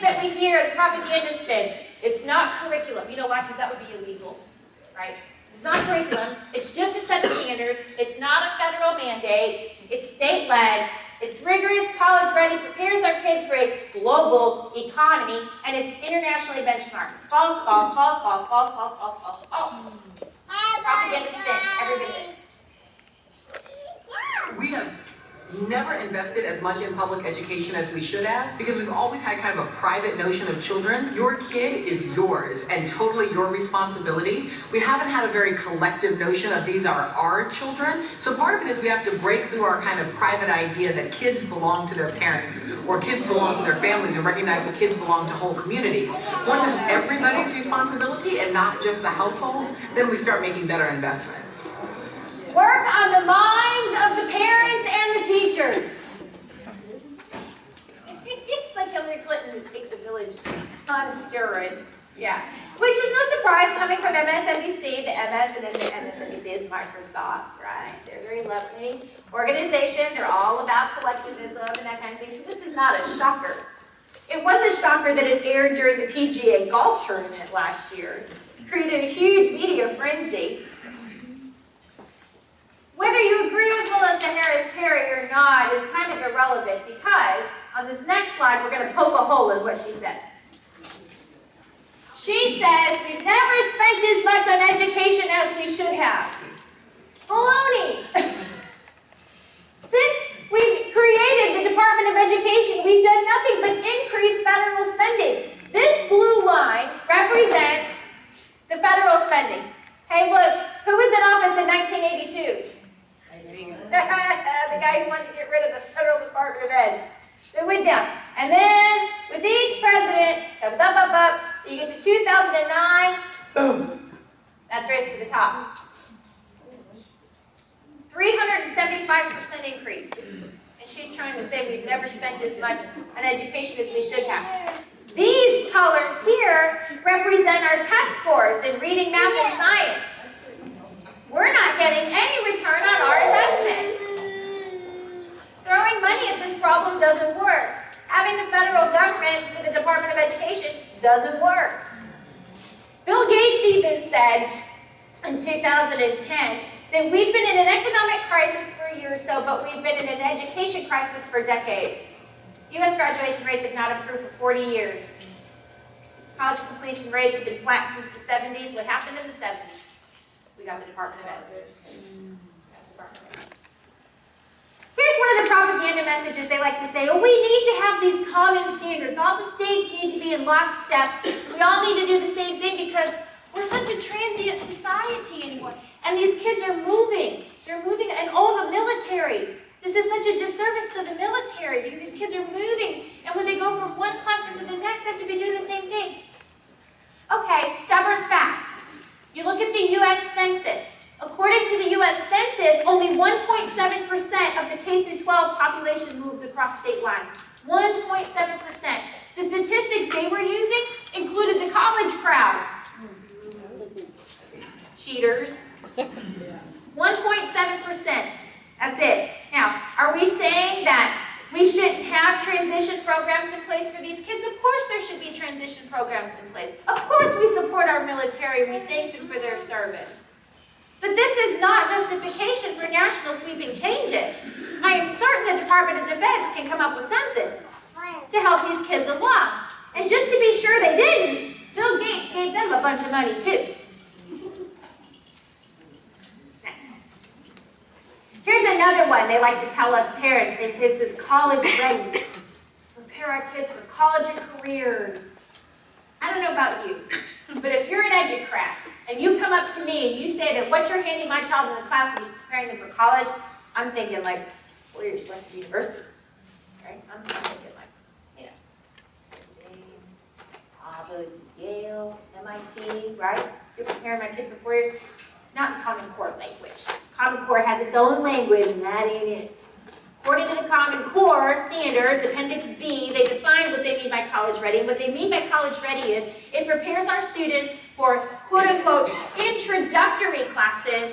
that we hear, the propaganda spin. It's not curriculum. You know why? Because that would be illegal, right? It's not curriculum. It's just a set of standards. It's not a federal mandate. It's state-led. It's rigorous, college-ready, prepares our kids for a global economy, and it's internationally benchmarked. False, false, false, false, false, false, false, false, false. Propaganda spin, every bit of it. We have never invested as much in public education as we should have because we've always had kind of a private notion of children. Your kid is yours and totally your responsibility. We haven't had a very collective notion of these are our children. So part of it is we have to break through our kind of private idea that kids belong to their parents or kids belong to their families and recognize that kids belong to whole communities. Once it's everybody's responsibility and not just the households, then we start making better investments. Work on the minds of the parents and the teachers. It's like Hillary Clinton takes a village on steroids. Yeah. Which is no surprise coming from MSNBC. The MS and the MSNBC is Microsoft, right? They're a very lovely organization. They're all about collectivism and that kind of thing. So this is not a shocker. It was a shocker that it aired during the PGA golf tournament last year. It created a huge media frenzy. Whether you agree with Melissa Harris Perry or not is kind of irrelevant because on this next slide we're going to poke a hole in what she says. She says we've never spent as much on education as we should have. Baloney! Since we've created the Department of Education, we've done nothing but increase federal spending. This blue line represents the federal spending. Hey, look, who was in office in 1982? The guy who wanted to get rid of the Federal Department of Ed. So it went down. And then, with each president, comes up, up, up. You get to 2009, boom. That's race to the top. 375% increase. And she's trying to say we've never spent as much on education as we should have. These colors here represent our test scores in reading, math, and science. We're not getting any return on our investment. Throwing money at this problem doesn't work. Having the federal government with the Department of Education doesn't work. Bill Gates even said in 2010 that we've been in an economic crisis for a year or so, but we've been in an education crisis for decades. U.S. graduation rates have not improved for 40 years. College completion rates have been flat since the 70s. What happened in the 70s? We got the Department of Ed. Here's one of the propaganda messages they like to say, oh, we need to have these common standards. All the states need to be in lockstep. We all need to do the same thing because we're such a transient society anymore. And these kids are moving. They're moving, and oh, the military. This is such a disservice to the military because these kids are moving. And when they go from one classroom to the next, they have to be doing the same thing. Okay, stubborn facts. You look at the U.S. Census. According to the U.S. Census, only 1.7% of the K-12 population moves across state lines. 1.7%. The statistics they were using included the college crowd. Cheaters. 1.7%. That's it. Now, are we saying that we should have transition programs in place for these kids? Of course there should be transition programs in place. Of course we support our military. We thank them for their service. But this is not justification for national sweeping changes. I am certain the Department of Defense can come up with something to help these kids along. And just to be sure they didn't, Bill Gates gave them a bunch of money too. Here's another one they like to tell us parents. They say this is college ready. Prepare our kids for college and careers. I don't know about you, but if you're an educrat and you come up to me and you say that what you're handing my child in the classroom is preparing them for college, I'm thinking like, well, you're selected to university, right? I'm thinking like, Harvard, Yale, MIT, right? You're preparing my kid for 4 years. Not in Common Core language. Common Core has its own language, and that ain't it. According to the Common Core standards, Appendix B, they define what they mean by college ready. And what they mean by college ready is it prepares our students for quote-unquote introductory classes